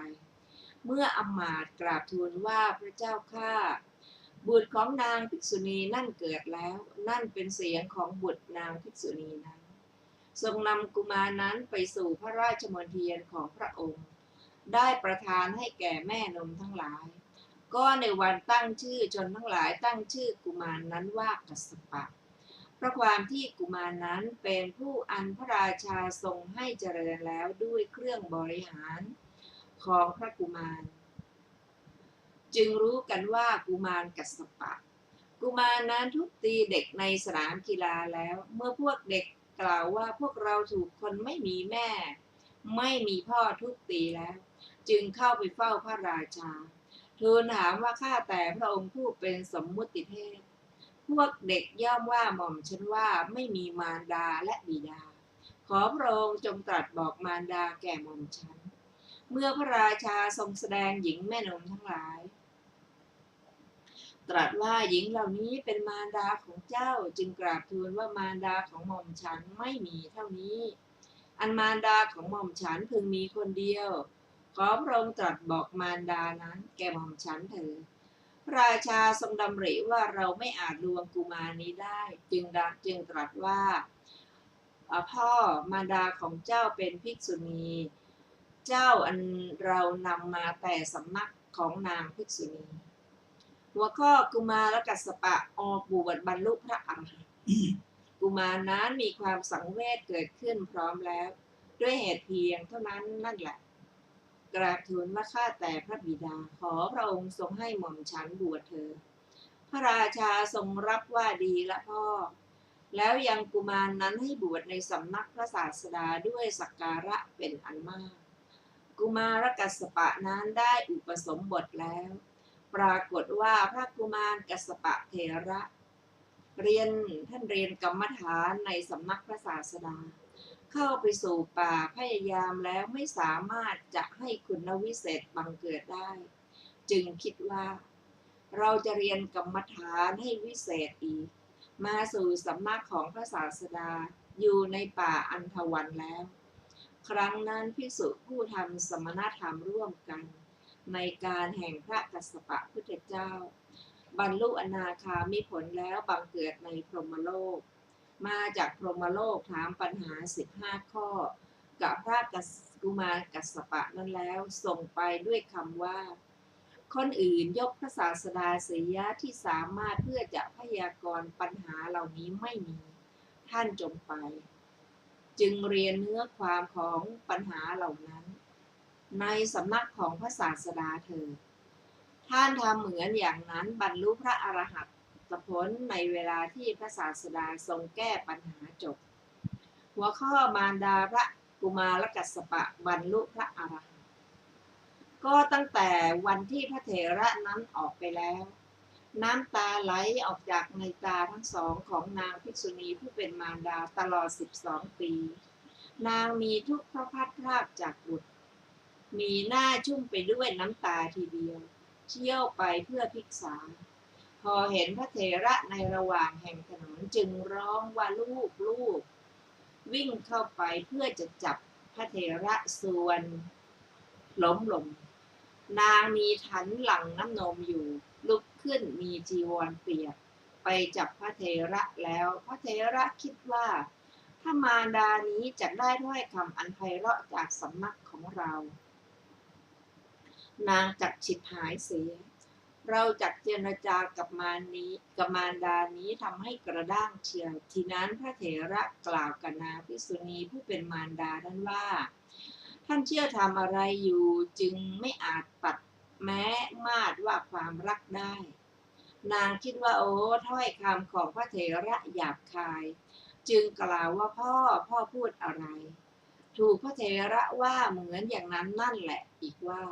เมื่ออำมาตย์กราบทูลว่าพระเจ้าข้าบุตรของนางภิกษุณีนั่นเกิดแล้วนั่นเป็นเสียงของบุตรนางภิกษุณีนั้นทรงนำกุมารนั้นไปสู่พระราชมณฑียนของพระองค์ได้ประทานให้แก่แม่นมทั้งหลายก็ในวันตั้งชื่อชนทั้งหลายตั้งชื่อกุมารนั้นว่ากัสสปะเพราะความที่กุมารนั้นเป็นผู้อันพระราชาทรงให้เจริญแล้วด้วยเครื่องบริหารของพระกุมารจึงรู้กันว่ากุมารกัสสปะกุมารนั้นทุบตีเด็กในสนามกีฬาแล้วเมื่อพวกเด็กกล่าวว่าพวกเราถูกคนไม่มีแม่ไม่มีพ่อทุบตีแล้วจึงเข้าไปเฝ้าพระราชาทูลถามว่าข้าแต่พระองค์ผู้เป็นสมมุติเทพพวกเด็กย่อมว่าหม่อมฉันว่าไม่มีมารดาและบิดาขอพระองค์จงตรัสบอกมารดาแก่หม่อมฉันเมื่อพระราชาทรงแสดงหญิงแม่นมทั้งหลายตรัสว่าหญิงเหล่านี้เป็นมารดาของเจ้าจึงกราบทูลว่ามารดาของหม่อมฉันไม่มีเท่านี้อันมารดาของหม่อมฉันพึงมีคนเดียวขอพระองค์ตรัสบอกมารดานั้นแก่หม่อมฉันเถิดพระราชาทรงดำริว่าเราไม่อาจลวงกุมารนี้ได้จึงตรัสว่าพ่อมารดาของเจ้าเป็นภิกษุณีเจ้าอันเรานำมาแต่สำนักของนางภิกษุณีหัวข้อกุมารกัสสปะออกบวชบรรลุพระอรหันต์กุมารนั้นมีความสังเวชเกิดขึ้นพร้อมแล้วด้วยเหตุเพียงเท่านั้นนั่นแหละกราบทูลว่าข้าแต่พระบิดาขอพระองค์ทรงให้หม่อมฉันบวชเถิดพระราชาทรงรับว่าดีละพ่อแล้วยังกุมารนั้นให้บวชในสำนักพระศาสดาด้วยสักการะเป็นอันมากกุมารกัสสปะนั้นได้อุปสมบทแล้วปรากฏว่าพระกุมารกัสสปะเถระเรียนกรรมฐานในสำนักพระศาสดาเข้าไปสู่ป่าพยายามแล้วไม่สามารถจะให้คุณวิเศษบังเกิดได้จึงคิดว่าเราจะเรียนกรรมฐานให้วิเศษอีกมาสู่สำนักของพระศาสดาอยู่ในป่าอันธวันแล้วครั้งนั้นภิกษุผู้ทำสมณธรรมร่วมกันในการแห่งพระกัสสปะพุทธเจ้าบรรลุอนาคามิผลแล้วบังเกิดในพรหมโลกมาจากพรหมโลกถามปัญหา15ข้อกับพระกุมารกัสสปะนั้นแล้วส่งไปด้วยคำว่าคนอื่นยกพระศาสดาเสียที่สามารถเพื่อจะพยากรณ์ปัญหาเหล่านี้ไม่มีท่านจงไปจึงเรียนเนื้อความของปัญหาเหล่านั้นในสำนักของพระศาสดาเถิดท่านทำเหมือนอย่างนั้นบรรลุพระอรหันตผลในเวลาที่พระศาสดาทรงแก้ปัญหาจบหัวข้อมารดาพระกุมารกัสสปะบรรลุพระอรหันต์ก็ตั้งแต่วันที่พระเถระนั้นออกไปแล้ว น้ำตาไหลออกจากในตาทั้งสองของนางภิกษุณีผู้เป็นมารดาตลอด12 ปีนางมีทุกข์เพราะพลัดพรากจากบุตรมีหน้าชุ่มไปด้วยน้ำตาทีเดียวเที่ยวไปเพื่อภิกษาพอเห็นพระเถระในระหว่างแห่งถนนจึงร้องว่าลูกลูกวิ่งเข้าไปเพื่อจะจับพระเถระส่วนล้มลงนางมีถันหลั่งน้ำนมอยู่ลุกขึ้นมีจีวรเปียกไปจับพระเถระแล้วพระเถระคิดว่าถ้ามารดานี้จะได้ถ้อยคำอันไพเราะจากสำนักของเรานางจักฉิบหายเสียเราจักเจรจากับมารดานี้ทำให้กระด้างเชียวทีนั้นพระเถระกล่าวกับนางภิกษุณีผู้เป็นมารดานั้นว่าท่านเชื่อทำอะไรอยู่จึงไม่อาจตัดแม้มาดว่าความรักได้นางคิดว่าโอ้ถ้อยคำของพระเถระหยาบคายจึงกล่าวว่าพ่อพูดอะไรถูกพระเถระว่าเหมือนอย่างนั้นนั่นแหละอีกว่า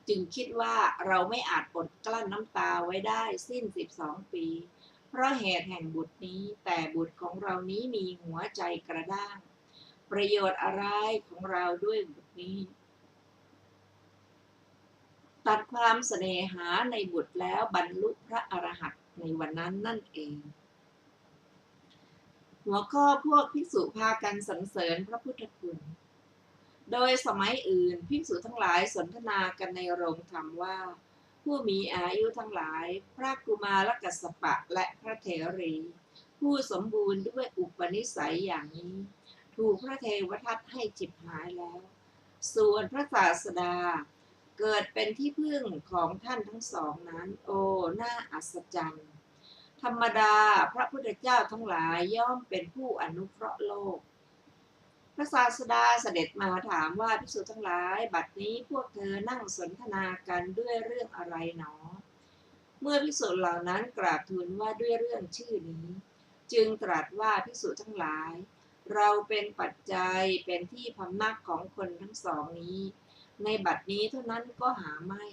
จึงคิดว่าเราไม่อาจอดกลั้นน้ำตาไว้ได้สิ้น12 ปีเพราะเหตุแห่งบุตรนี้แต่บุตรของเรานี้มีหัวใจกระด้างประโยชน์อะไรของเราด้วยบุตรนี้ตัดความเสน่หาในบุตรแล้วบรรลุพระอรหันต์ในวันนั้นนั่นเองหัวข้อพวกภิกษุพากันสรรเสริญพระพุทธคุณโดยสมัยอื่นภิกษุทั้งหลายสนทนากันในโรงธรรมว่าผู้มีอายุทั้งหลายพระกุมารกัสสปะและพระเถรีผู้สมบูรณ์ด้วยอุปนิสัยอย่างนี้ถูกพระเทวทัตให้ฉิบหายแล้วส่วนพระศาสดาเกิดเป็นที่พึ่งของท่านทั้งสองนั้นโอ้น่าอัศจรรย์ธรรมดาพระพุทธเจ้าทั้งหลายย่อมเป็นผู้อนุเคราะห์โลกพระศาสดาเสด็จมาถามว่าภิกษุทั้งหลายบัดนี้พวกเธอนั่งสนทนากันด้วยเรื่องอะไรหนอเมื่อภิกษุเหล่านั้นกราบทูลว่าด้วยเรื่องชื่อนี้จึงตรัสว่าภิกษุทั้งหลายเราเป็นปัจจัยเป็นที่พำนักของคนทั้งสองนี้ในบัดนี้เท่านั้นก็หาไม่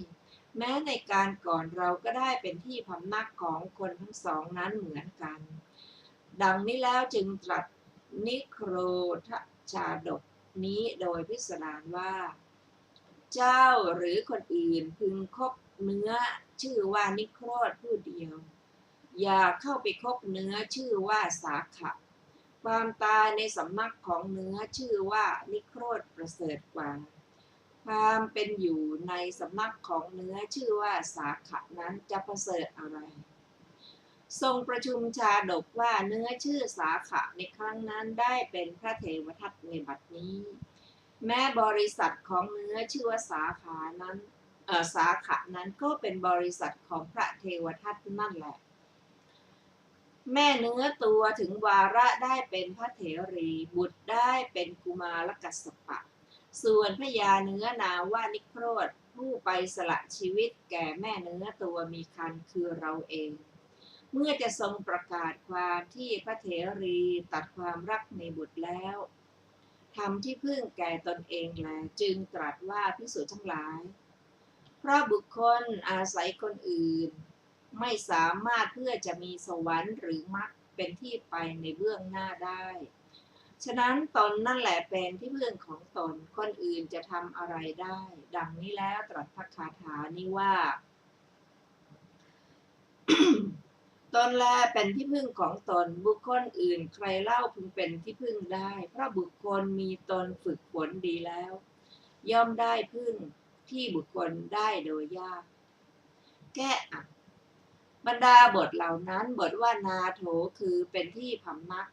แม้ในการก่อนเราก็ได้เป็นที่พำนักของคนทั้งสองนั้นเหมือนกันดังนี้แล้วจึงตรัสนิโครธชาดกนี้โดยพิสดารว่าเจ้าหรือคนอื่นพึงคบเนื้อชื่อว่านิโครธผู้เดียวอย่าเข้าไปคบเนื้อชื่อว่าสาขะความตายในสำนักของเนื้อชื่อว่านิโครธประเสริฐกว่าความเป็นอยู่ในสำนักของเนื้อชื่อว่าสาขะนั้นจะประเสริฐอะไรทรงประชุมชาดกว่าเนื้อชื่อสาขะในครั้งนั้นได้เป็นพระเทวทัตในบัดนี้แม้บริษัทของเนื้อชื่อว่าสาขานั้นสาขะนั้นก็เป็นบริษัทของพระเทวทัตนั่นแหละแม่เนื้อตัวถึงวาระได้เป็นพระเถรีบุตรได้เป็นกุมารกัสสปะส่วนพระยาเนื้อนามว่านิโครธผู้ไปสละชีวิตแก่แม่เนื้อตัวมีครรภ์คือเราเองเมื่อจะทรงประกาศความที่พระเถรีตัดความรักในบุตรแล้วทำที่พึ่งแก่ตนเองแลจึงตรัสว่าภิกษุทั้งหลายเพราะบุคคลอาศัยคนอื่นไม่สามารถเพื่อจะมีสวรรค์หรือมรรคเป็นที่ไปในเบื้องหน้าได้ฉะนั้นตนนั่นแหละเป็นที่พึ่งของตนคนอื่นจะทำอะไรได้ดังนี้แล้วตรัสพระคาถานี้ว่า ตนแลเป็นที่พึ่งของตนบุคคลอื่นใครเล่าพึงเป็นที่พึ่งได้เพราะบุคคลมีตนฝึกฝนดีแล้วย่อมได้พึ่งที่บุคคลได้โดยยากแก้อักบรรดาบทเหล่านั้นบทว่านาโถคือเป็นที่พำนัก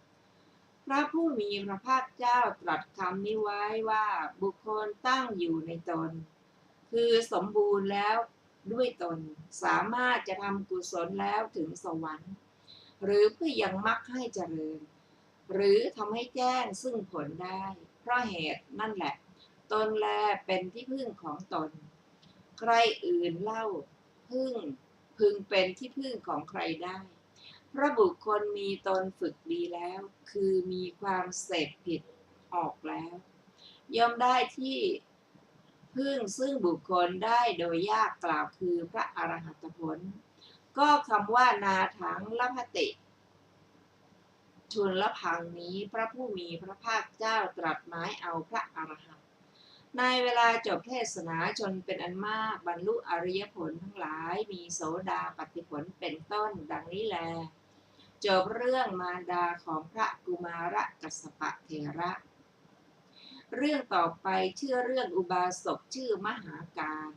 พระผู้มีพระภาคเจ้าตรัสคำนี้ไว้ว่าบุคคลตั้งอยู่ในตนคือสมบูรณ์แล้วด้วยตนสามารถจะทำกุศลแล้วถึงสวรรค์หรือเพื่อยังมรรคให้เจริญหรือทำให้แจ้งซึ่งผลได้เพราะเหตุนั่นแหละตนแลเป็นที่พึ่งของตนใครอื่นเล่าพึงเป็นที่พึ่งของใครได้เพราะบุคคลมีตนฝึกดีแล้วคือมีความเสพผิดออกแล้วย่อมได้ที่พึ่งซึ่งบุคคลได้โดยยากกล่าวคือพระอรหัตผล ก็คำว่านาถังละพติชุนละพังนี้พระผู้มีพระภาคเจ้าตรัสหมายเอาพระอรหันต์ในเวลาจบเทศนาชนเป็นอันมากบรรลุอริยผลทั้งหลายมีโสดาปัตติผลเป็นต้นดังนี้แลจบเรื่องมารดาของพระกุมารกัสสปะเถระ เรื่องต่อไปชื่อเรื่องอุบาสกชื่อมหาการ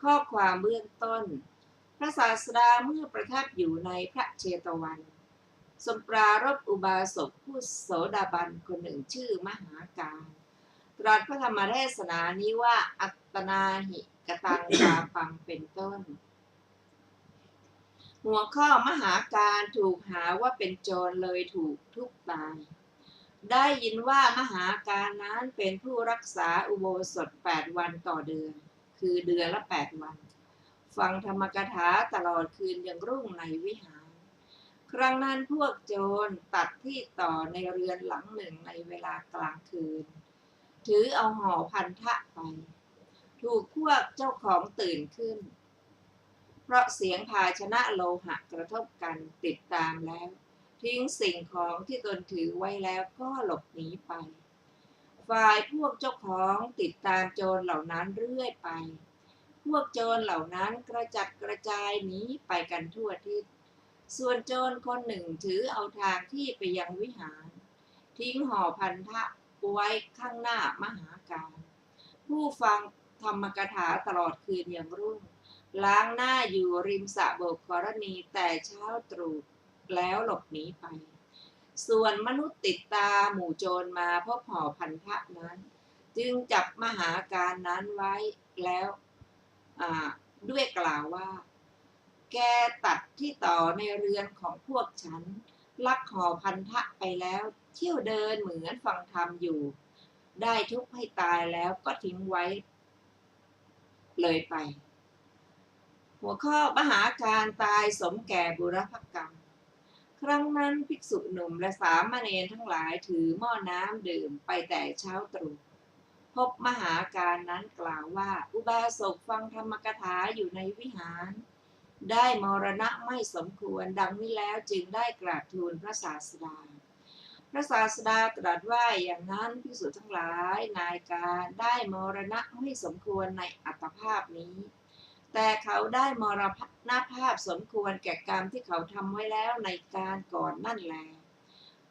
ข้อความเบื้องต้น พระศาสดาเมื่อประทับอยู่ในพระเชตวันทรงปรารภอุบาสกผู้โสดาบันคนหนึ่งชื่อมหาการ ตรัสพระธรรมเทศนานี้ว่าอัตตนาหิกตังกาปังเป็นต้น หัวข้อมหาการถูกหาว่าเป็นโจรเลยถูกทุบตาย ได้ยินว่ามหาการนั้นเป็นผู้รักษาอุโบสถ8 วันต่อเดือน คือเดือนละ8 วัน ฟังธรรมกถาตลอดคืนยังรุ่งในวิหาร ครั้งนั้นพวกโจรตัดที่ต่อในเรือนหลังหนึ่งในเวลากลางคืน ถือเอาห่อพันธะไป ถูกพวกเจ้าของตื่นขึ้น เพราะเสียงภาชนะโลหะกระทบกันติดตามแล้วทิ้งสิ่งของที่ตนถือไว้แล้วก็หลบหนีไป ฝ่ายพวกเจ้าของติดตามโจรเหล่านั้นเรื่อยไป พวกโจรเหล่านั้นกระจัดกระจายหนีไปกันทั่วทิศ ส่วนโจรคนหนึ่งถือเอาทางที่ไปยังวิหาร ทิ้งห่อพันธะไว้ข้างหน้ามหาการ ผู้ฟังธรรมกถาตลอดคืนอย่างรุ่ง ล้างหน้าอยู่ริมสระโบกกรณีแต่เช้าตรู่แล้วหลบหนีไป ส่วนมนุษย์ติดตามหมู่โจรมาพบห่อพันธะนั้น จึงจับมหาการนั้นไว้แล้วด้วยกล่าวว่า แกตัดที่ต่อในเรือนของพวกฉัน ลักห่อพันธะไปแล้ว เที่ยวเดินเหมือนฟังธรรมอยู่ ได้ทุบให้ตายแล้วก็ทิ้งไว้เลยไป หัวข้อมหาการตายสมแก่บุรพกรรม ครั้งนั้นภิกษุหนุ่มและสามเณรทั้งหลายถือหม้อน้ำดื่มไปแต่เช้าตรู่พบมหาการนั้นกล่าวว่าอุบาสกฟังธรรมกถาอยู่ในวิหารได้มรณะไม่สมควรดังนี้แล้วจึงได้กราบทูลพระศาสดา พระศาสดาตรัสว่าอย่างนั้นภิกษุทั้งหลายนายการได้มรณะไม่สมควรในอัตภาพนี้แต่เขาได้มรณภาพสมควรแก่กรรมที่เขาทำไว้แล้วในการก่อนนั่นแล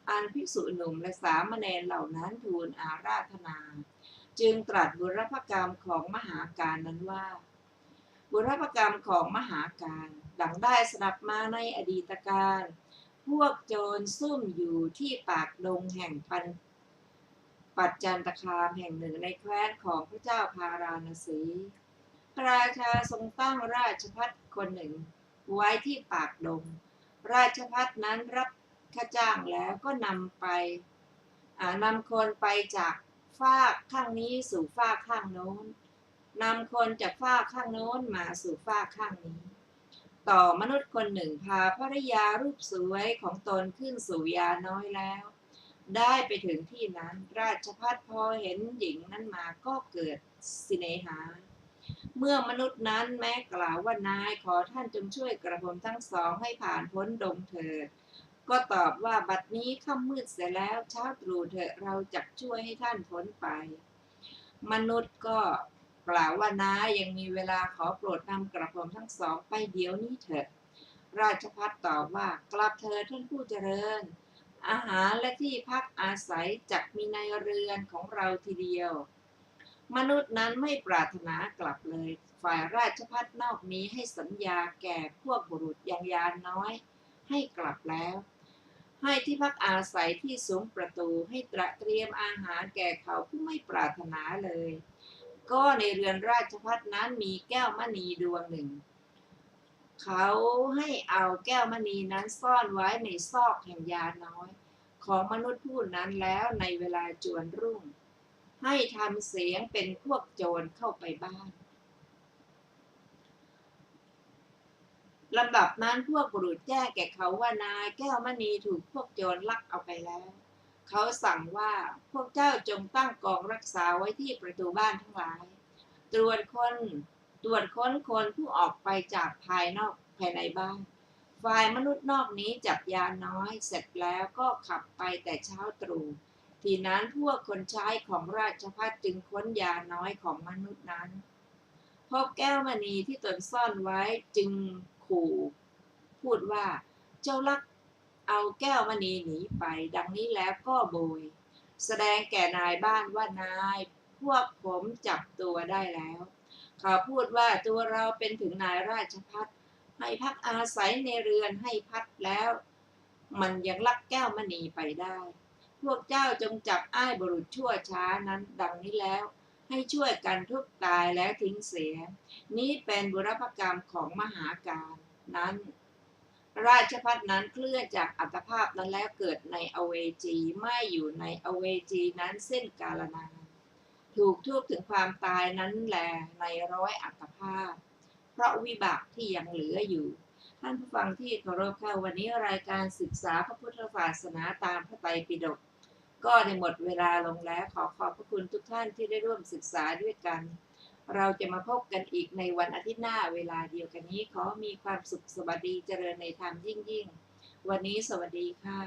อันภิกษุหนุ่มและสามเณรเหล่านั้นทูลอาราธนาจึงตรัสบุรพกรรมของมหาการนั้นว่าบุรพกรรมของมหาการดังได้สดับมาในอดีตการพวกโจรซุ่มอยู่ที่ปากดงแห่งปัจจันตคามแห่งหนึ่งในแคว้นของพระเจ้าพาราณสีพระราชาทรงตั้งราชภัฏคนหนึ่งไว้ที่ปากดงราชภัฏนั้นรับค่าจ้างแล้วก็นำคนไปจากฟากข้างนี้สู่ฟากข้างโน้นนำคนจากฟากข้างโน้นมาสู่ฟากข้างนี้ต่อมนุษย์คนหนึ่งพาภริยารูปสวยของตนขึ้นสู่ยาน้อยแล้วได้ไปถึงที่นั้นราชภัฏพอเห็นหญิงนั้นมาก็เกิดสิเนหาเมื่อมนุษย์นั้นแม้กล่าวว่านายขอท่านจงช่วยกระผมทั้งสองให้ผ่านพ้นดงเถิดก็ตอบว่าบัดนี้ค่ำมืดเสียแล้วเช้าตรู่เถอะเราจักช่วยให้ท่านพ้นไปมนุษย์ก็กล่าวว่านายยังมีเวลาขอโปรดนำกระผมทั้งสองไปเดี๋ยวนี้เถิดราชภัฏตอบว่ากลับเถิดท่านผู้เจริญอาหารและที่พักอาศัยจักมีในเรือนของเราทีเดียวมนุษย์นั้นไม่ปรารถนากลับเลยฝ่ายราชภัฏนอกนี้ให้สัญญาแก่พวกบุรุษยังยานน้อยให้กลับแล้วให้ที่พักอาศัยที่ซุ้มประตูให้เตรียมอาหารแก่เขาผู้ไม่ปรารถนาเลยก็ในเรือนราชภัฏนั้นมีแก้วมณีดวงหนึ่งเขาให้เอาแก้วมณีนั้นซ่อนไว้ในซอกแห่งยาน้อยของมนุษย์ผู้นั้นแล้วในเวลาจวนรุ่งให้ทำเสียงเป็นพวกโจรเข้าไปบ้านลำดับนั้นพวกบุรุษแจ้งแก่เขาว่านายแก้วมณีถูกพวกโจรลักเอาไปแล้วเขาสั่งว่าพวกเจ้าจงตั้งกองรักษาไว้ที่ประตูบ้านทั้งหลายตรวจค้นคนผู้ออกไปจากภายนอก ภายในบ้านฝ่ายมนุษย์นอกนี้จับยาน้อยเสร็จแล้วก็ขับไปแต่เช้าตรู่ทีนั้นพวกคนใช้ของราชภัฏจึงค้นยาน้อยของมนุษย์นั้นพบแก้วมณีที่ตนซ่อนไว้จึงขู่พูดว่าเจ้าลักเอาแก้วมณีหนีไปดังนี้แล้วก็โบยแสดงแก่นายบ้านว่านายพวกผมจับตัวได้แล้วเขาพูดว่าตัวเราเป็นถึงนายราชภัฏให้พักอาศัยในเรือนให้พัดแล้วมันยังลักแก้วมณีไปได้พวกเจ้าจงจับอ้ายบุรุษชั่วช้านั้นดังนี้แล้วให้ช่วยกันทุบตายแล้วทิ้งเสียนี้เป็นบุรพกรรมของมหาการนั้นราชภัฏนั้นเคลื่อนจากอัตภาพนั้นแล้วเกิดในอเวจีไม่อยู่ในอเวจีนั้นสิ้นกาลนานถูกทุบถึงความตายนั้นแลในร้อยอัตภาพเพราะวิบากที่ยังเหลืออยู่ท่านผู้ฟังที่เคารพค่ะวันนี้รายการศึกษาพระพุทธศาสนาตามพระไตรปิฎกก็ได้หมดเวลาลงแล้วขอบพระคุณทุกท่านที่ได้ร่วมศึกษาด้วยกันเราจะมาพบกันอีกในวันอาทิตย์หน้าเวลาเดียวกันนี้ขอมีความสุขสวัสดีเจริญในธรรมยิ่งวันนี้สวัสดีค่ะ